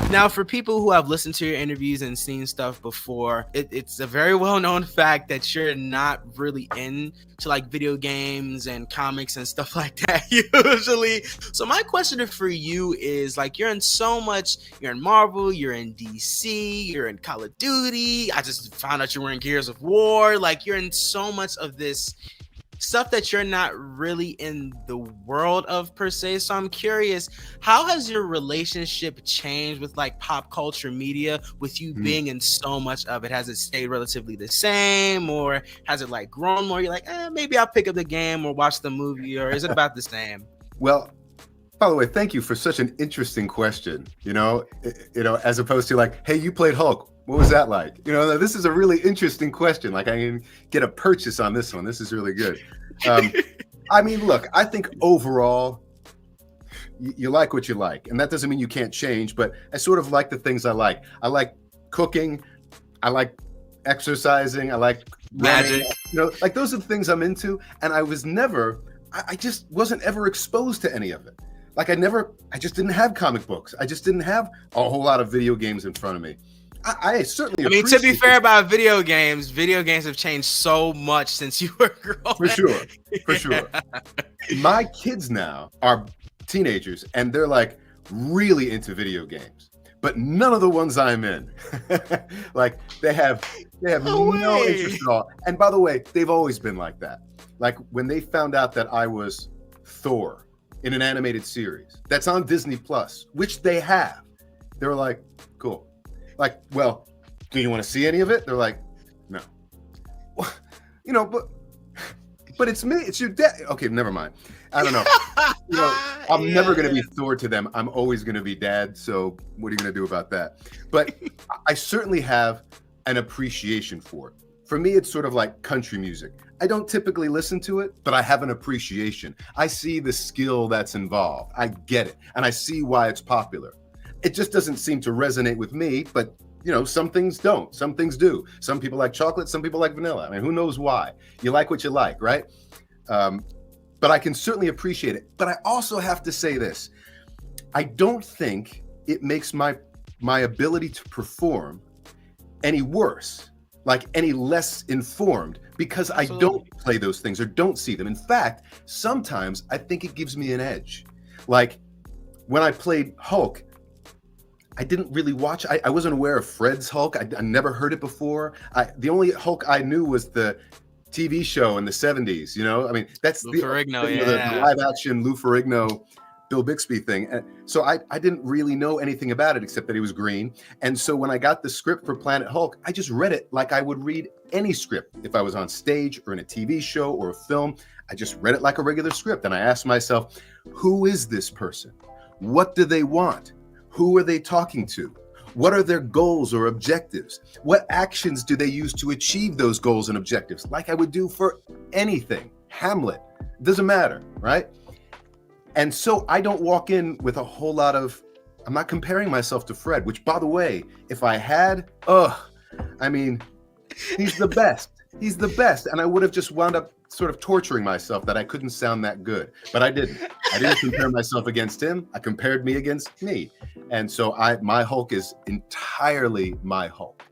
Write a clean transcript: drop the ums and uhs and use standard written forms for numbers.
Now, for people who have listened to your interviews and seen stuff before, it's a very well-known fact that you're not really into like video games and comics and stuff like that usually. So my question for you is, like, you're in so much, you're in Marvel, you're in DC, you're in Call of Duty. I just found out you were in Gears of War. Like, you're in so much of this stuff that you're not really in the world of per se. So I'm curious, how has your relationship changed with like pop culture media, with you being in so much of it? Has it stayed relatively the same, or has it like grown more? You're like, maybe I'll pick up the game or watch the movie, or is it about the same? Well, by the way, thank you for such an interesting question. As opposed to like, hey, you played Hulk. What was that like? This is a really interesting question. Like, I can get a purchase on this one. This is really good. I mean, look, I think overall, you like what you like. And that doesn't mean you can't change, but I sort of like the things I like. I like cooking. I like exercising. I like Magic. Like those are the things I'm into. And I just wasn't ever exposed to any of it. Like I just didn't have comic books. I just didn't have a whole lot of video games in front of me. I certainly. I mean, to be fair about video games have changed so much since you were growing. For sure. My kids now are teenagers, and they're like really into video games, but none of the ones I'm in. Like they have no interest at all. And by the way, they've always been like that. Like when they found out that I was Thor in an animated series that's on Disney Plus, which they have, they were like, cool. Like, well, do you want to see any of it? They're like, no. But it's me. It's your dad. Okay, never mind. I don't know. I'm never going to be Thor to them. I'm always going to be dad. So what are you going to do about that? But I certainly have an appreciation for it. For me, it's sort of like country music. I don't typically listen to it, but I have an appreciation. I see the skill that's involved. I get it. And I see why it's popular. It just doesn't seem to resonate with me, but some things don't, some things do. Some people like chocolate, some people like vanilla. I mean, who knows why? You like what you like, right? But I can certainly appreciate it. But I also have to say this. I don't think it makes my ability to perform any worse, like any less informed, because Absolutely. I don't play those things or don't see them. In fact, sometimes I think it gives me an edge. Like when I played Hulk, I didn't really watch. I wasn't aware of Fred's Hulk. I never heard it before. The only Hulk I knew was the TV show in the 70s. I mean, that's Lou Ferrigno, the live action Lou Ferrigno, Bill Bixby thing. And so I didn't really know anything about it except that he was green. And so when I got the script for Planet Hulk, I just read it like I would read any script. If I was on stage or in a TV show or a film, I just read it like a regular script. And I asked myself, who is this person? What do they want? Who are they talking to? What are their goals or objectives? What actions do they use to achieve those goals and objectives? Like I would do for anything. Hamlet. It doesn't matter, right? And so I don't walk in with a whole lot of, I'm not comparing myself to Fred, which, by the way, if I had, I mean, he's the best. He's the best. And I would have just wound up sort of torturing myself that I couldn't sound that good. But I didn't. I didn't compare myself against him. I compared me against me. And so my Hulk is entirely my Hulk,